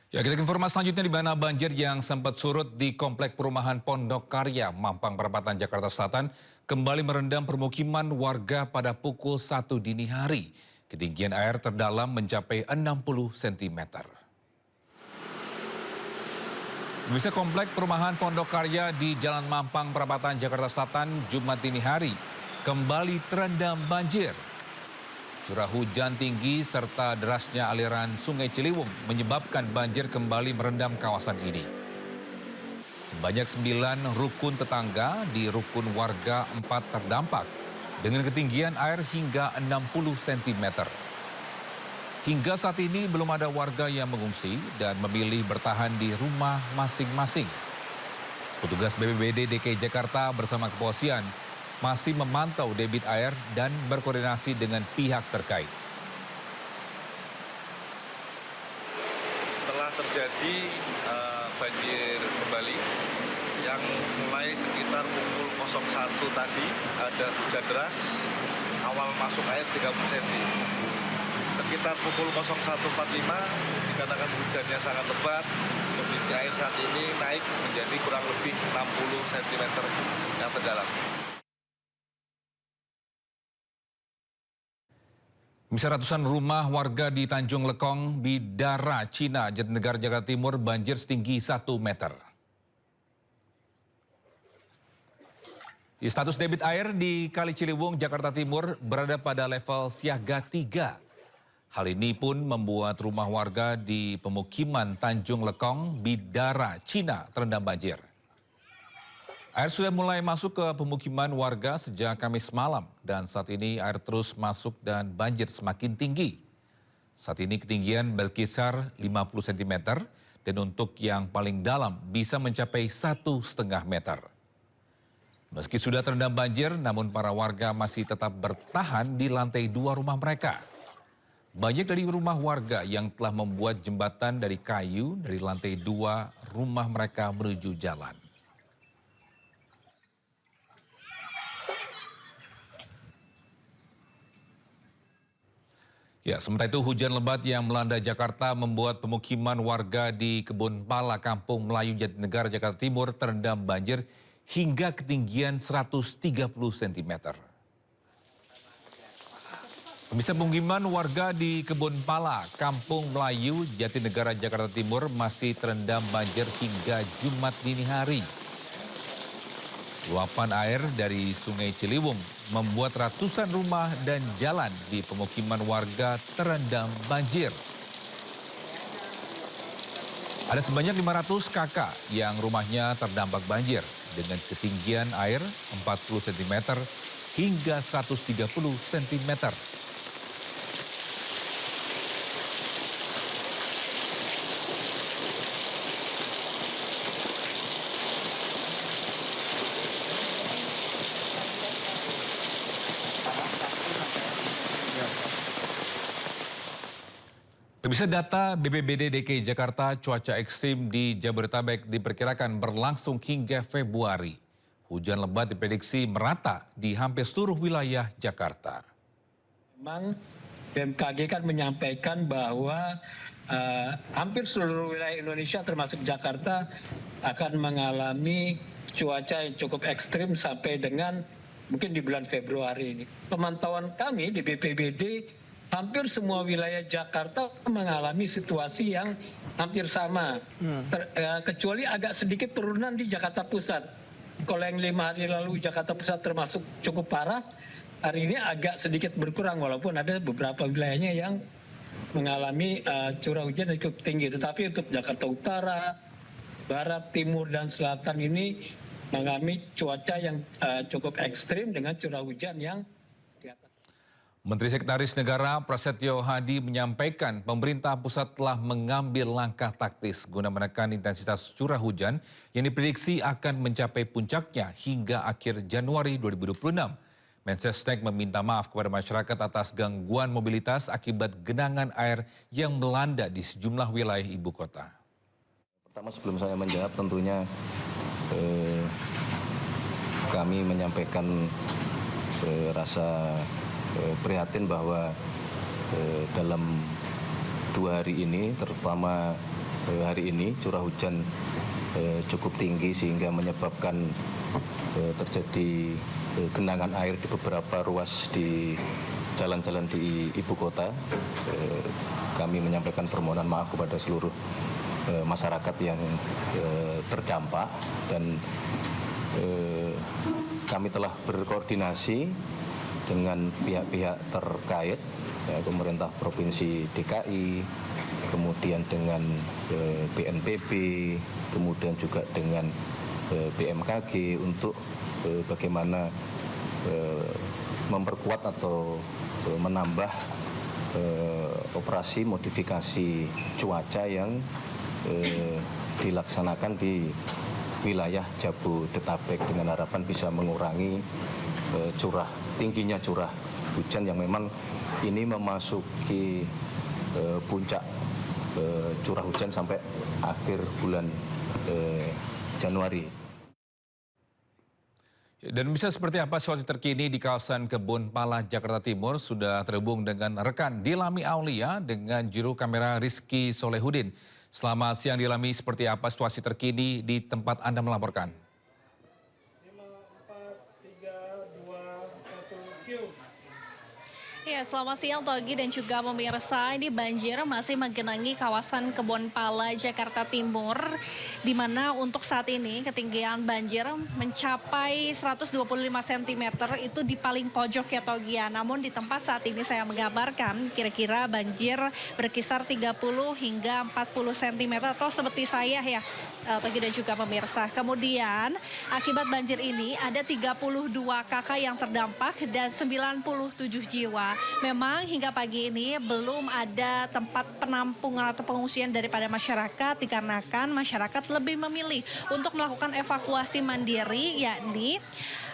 Ya, kita ke informasi selanjutnya di mana banjir yang sempat surut di Komplek Perumahan Pondok Karya, Mampang Perapatan, Jakarta Selatan kembali merendam permukiman warga pada pukul 1 dini hari. Ketinggian air terdalam mencapai 60 cm. Pemirsa, Komplek Perumahan Pondok Karya di Jalan Mampang Perapatan, Jakarta Selatan, Jumat dini hari kembali terendam banjir. Curah hujan tinggi serta derasnya aliran Sungai Ciliwung menyebabkan banjir kembali merendam kawasan ini. Sebanyak 9 rukun tetangga di rukun warga 4 terdampak dengan ketinggian air hingga 60 cm. Hingga saat ini belum ada warga yang mengungsi dan memilih bertahan di rumah masing-masing. Petugas BPBD DKI Jakarta bersama kepolisian masih memantau debit air dan berkoordinasi dengan pihak terkait. Telah terjadi banjir kembali yang mulai sekitar pukul 01 tadi ada hujan deras, awal masuk air 30 cm. Sekitar pukul 01.45 dikarenakan hujannya sangat lebat, kondisi air saat ini naik menjadi kurang lebih 60 cm yang terdalam. Misal ratusan rumah warga di Tanjung Lekong, Bidara, Cina, Jatinegara, Jakarta Timur banjir setinggi 1 meter. Status debit air di Kali Ciliwung, Jakarta Timur berada pada level siaga 3. Hal ini pun membuat rumah warga di pemukiman Tanjung Lekong, Bidara, Cina terendam banjir. Air sudah mulai masuk ke pemukiman warga sejak Kamis malam dan saat ini air terus masuk dan banjir semakin tinggi. Saat ini ketinggian berkisar 50 cm dan untuk yang paling dalam bisa mencapai 1,5 meter. Meski sudah terendam banjir, namun para warga masih tetap bertahan di lantai 2 rumah mereka. Banyak dari rumah warga yang telah membuat jembatan dari kayu dari lantai 2 rumah mereka menuju jalan. Ya, sementara itu hujan lebat yang melanda Jakarta membuat pemukiman warga di Kebun Pala, Kampung Melayu, Jatinegara, Jakarta Timur terendam banjir hingga ketinggian 130 cm. Pemirsa, pemukiman warga di Kebun Pala, Kampung Melayu, Jatinegara, Jakarta Timur masih terendam banjir hingga Jumat dini hari. Luapan air dari Sungai Ciliwung membuat ratusan rumah dan jalan di pemukiman warga terendam banjir. Ada sebanyak 500 kakak yang rumahnya terdampak banjir dengan ketinggian air 40 cm hingga 130 cm. Bisa data BPBD DKI Jakarta, cuaca ekstrim di Jabodetabek diperkirakan berlangsung hingga Februari. Hujan lebat diprediksi merata di hampir seluruh wilayah Jakarta. Memang BMKG kan menyampaikan bahwa hampir seluruh wilayah Indonesia termasuk Jakarta akan mengalami cuaca yang cukup ekstrim sampai dengan mungkin di bulan Februari ini. Pemantauan kami di BPBD, hampir semua wilayah Jakarta mengalami situasi yang hampir sama, kecuali agak sedikit penurunan di Jakarta Pusat. Kalau yang 5 hari lalu Jakarta Pusat termasuk cukup parah, hari ini agak sedikit berkurang walaupun ada beberapa wilayahnya yang mengalami curah hujan yang cukup tinggi. Tetapi untuk Jakarta Utara, Barat, Timur, dan Selatan ini mengalami cuaca yang cukup ekstrim dengan curah hujan yang di atas. Menteri Sekretaris Negara Prasetyo Hadi menyampaikan pemerintah pusat telah mengambil langkah taktis guna menekan intensitas curah hujan yang diprediksi akan mencapai puncaknya hingga akhir Januari 2026. Mensesnek meminta maaf kepada masyarakat atas gangguan mobilitas akibat genangan air yang melanda di sejumlah wilayah ibu kota. Pertama, sebelum saya menjawab, tentunya kami menyampaikan rasa prihatin bahwa dalam 2 hari ini, terutama hari ini curah hujan cukup tinggi sehingga menyebabkan terjadi genangan air di beberapa ruas di jalan-jalan di ibu kota. Kami menyampaikan permohonan maaf kepada seluruh masyarakat yang terdampak dan kami telah berkoordinasi dengan pihak-pihak terkait, pemerintah Provinsi DKI, kemudian dengan BNPB, kemudian juga dengan BMKG untuk bagaimana memperkuat atau menambah operasi modifikasi cuaca yang dilaksanakan di wilayah Jabodetabek dengan harapan bisa mengurangi tingginya curah hujan yang memang ini memasuki puncak curah hujan sampai akhir bulan Januari. Dan bisa seperti apa situasi terkini di kawasan Kebun Pala, Jakarta Timur? Sudah terhubung dengan rekan Dilami Aulia dengan juru kamera Rizky Solehudin. Selamat siang Dilami, seperti apa situasi terkini di tempat Anda melaporkan? 5, 4, 3, 2, 1, Q. Ya, selamat siang Togi dan juga pemirsa. Ini banjir masih menggenangi kawasan Kebun Pala, Jakarta Timur, di mana untuk saat ini ketinggian banjir mencapai 125 cm itu di paling pojok ya Togi ya. Namun di tempat saat ini saya menggambarkan kira-kira banjir berkisar 30 hingga 40 cm atau seperti saya ya Togi dan juga pemirsa. Kemudian akibat banjir ini ada 32 kakak yang terdampak dan 97 jiwa. Memang hingga pagi ini belum ada tempat penampungan atau pengungsian daripada masyarakat dikarenakan masyarakat lebih memilih untuk melakukan evakuasi mandiri, yakni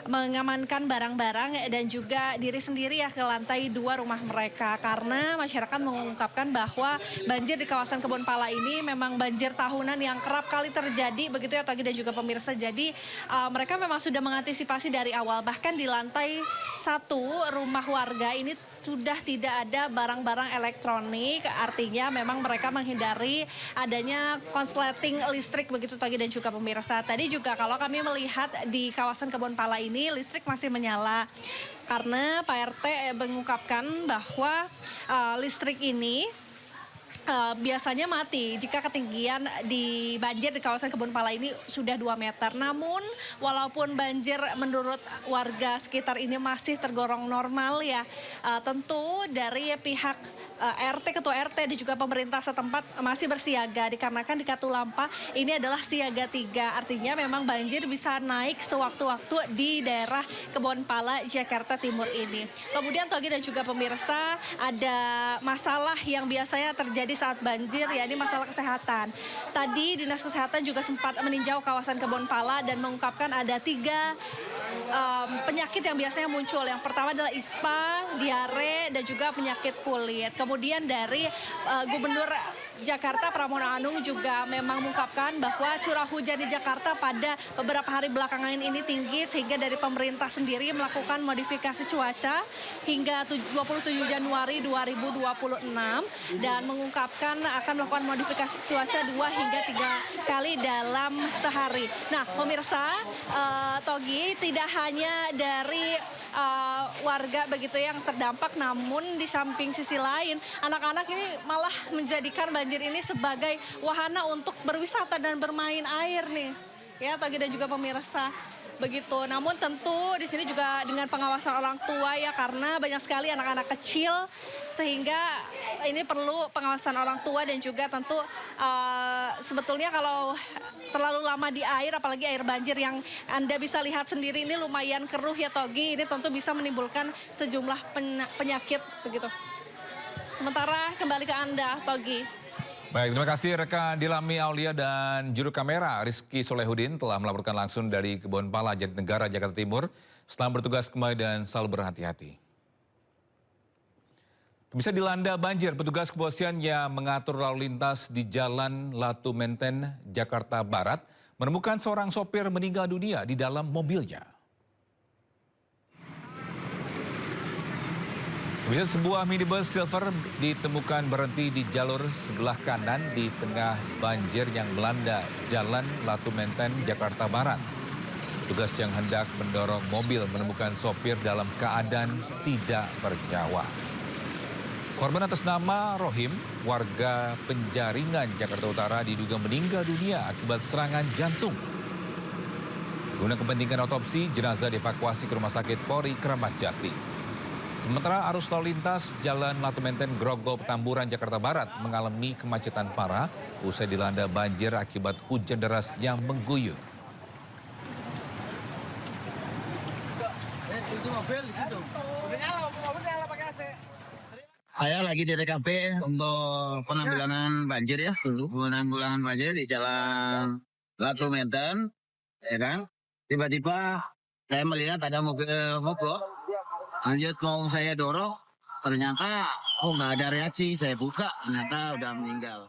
mengamankan barang-barang dan juga diri sendiri ya ke lantai 2 rumah mereka, karena masyarakat mengungkapkan bahwa banjir di kawasan Kebun Pala ini memang banjir tahunan yang kerap kali terjadi begitu ya Togi dan juga pemirsa. Jadi mereka memang sudah mengantisipasi dari awal, bahkan di lantai 1 rumah warga ini sudah tidak ada barang-barang elektronik, artinya memang mereka menghindari adanya konsleting listrik begitu Togi dan juga pemirsa. Tadi juga kalau kami melihat di kawasan Kebun Pala ini listrik masih menyala karena Pak RT mengungkapkan bahwa listrik ini biasanya mati jika ketinggian di banjir di kawasan Kebun Pala ini sudah 2 meter. Namun walaupun banjir menurut warga sekitar ini masih tergolong normal ya, tentu dari pihak RT, ketua RT dan juga pemerintah setempat masih bersiaga dikarenakan di Katulampa ini adalah siaga 3. Artinya memang banjir bisa naik sewaktu-waktu di daerah Kebun Pala, Jakarta Timur ini. Kemudian Togi dan juga pemirsa, ada masalah yang biasanya terjadi saat banjir, yakni masalah kesehatan. Tadi Dinas Kesehatan juga sempat meninjau kawasan Kebun Pala dan mengungkapkan ada 3 penyakit yang biasanya muncul. Yang pertama adalah ispa, diare, dan juga penyakit kulit. Kemudian dari Gubernur Jakarta Pramono Anung juga memang mengungkapkan bahwa curah hujan di Jakarta pada beberapa hari belakangan ini tinggi sehingga dari pemerintah sendiri melakukan modifikasi cuaca hingga 27 Januari 2026 dan mengungkapkan akan melakukan modifikasi cuaca 2 hingga 3 kali dalam sehari. Nah, pemirsa, Togi, tidak hanya dari warga begitu yang terdampak, namun di samping sisi lain anak-anak ini malah menjadikan banjir ini sebagai wahana untuk berwisata dan bermain air nih ya Togi dan juga pemirsa begitu. Namun tentu di sini juga dengan pengawasan orang tua ya, karena banyak sekali anak-anak kecil sehingga ini perlu pengawasan orang tua dan juga tentu sebetulnya kalau terlalu lama di air, apalagi air banjir yang Anda bisa lihat sendiri ini lumayan keruh ya Togi, ini tentu bisa menimbulkan sejumlah penyakit begitu. Sementara kembali ke Anda Togi. Baik, terima kasih rekan Dilami Aulia dan juru kamera Rizky Solehudin telah melaporkan langsung dari Kebun Pala, Jatinegara, Jakarta Timur. Selamat bertugas kembali dan selalu berhati-hati. Bisa dilanda banjir, petugas kepolisian yang mengatur lalu lintas di Jalan Latu Menten, Jakarta Barat, menemukan seorang sopir meninggal dunia di dalam mobilnya. Bisa sebuah minibus silver ditemukan berhenti di jalur sebelah kanan di tengah banjir yang melanda Jalan Latu Menten, Jakarta Barat. Tugas yang hendak mendorong mobil menemukan sopir dalam keadaan tidak bernyawa. Korban atas nama Rohim, warga Penjaringan, Jakarta Utara, diduga meninggal dunia akibat serangan jantung. Guna kepentingan otopsi, jenazah dievakuasi ke Rumah Sakit Polri Kramat Jati. Sementara arus lalu lintas Jalan Latu Menten Grogol Petamburan Jakarta Barat mengalami kemacetan parah usai dilanda banjir akibat hujan deras yang mengguyur. Saya lagi di TKP untuk penanggulangan banjir ya, penanggulangan banjir di Jalan Latu Menten, ya kan. Tiba-tiba saya melihat ada mobil mogok. Lanjut mau saya dorong, ternyata nggak ada reaksi. Saya buka, ternyata udah meninggal.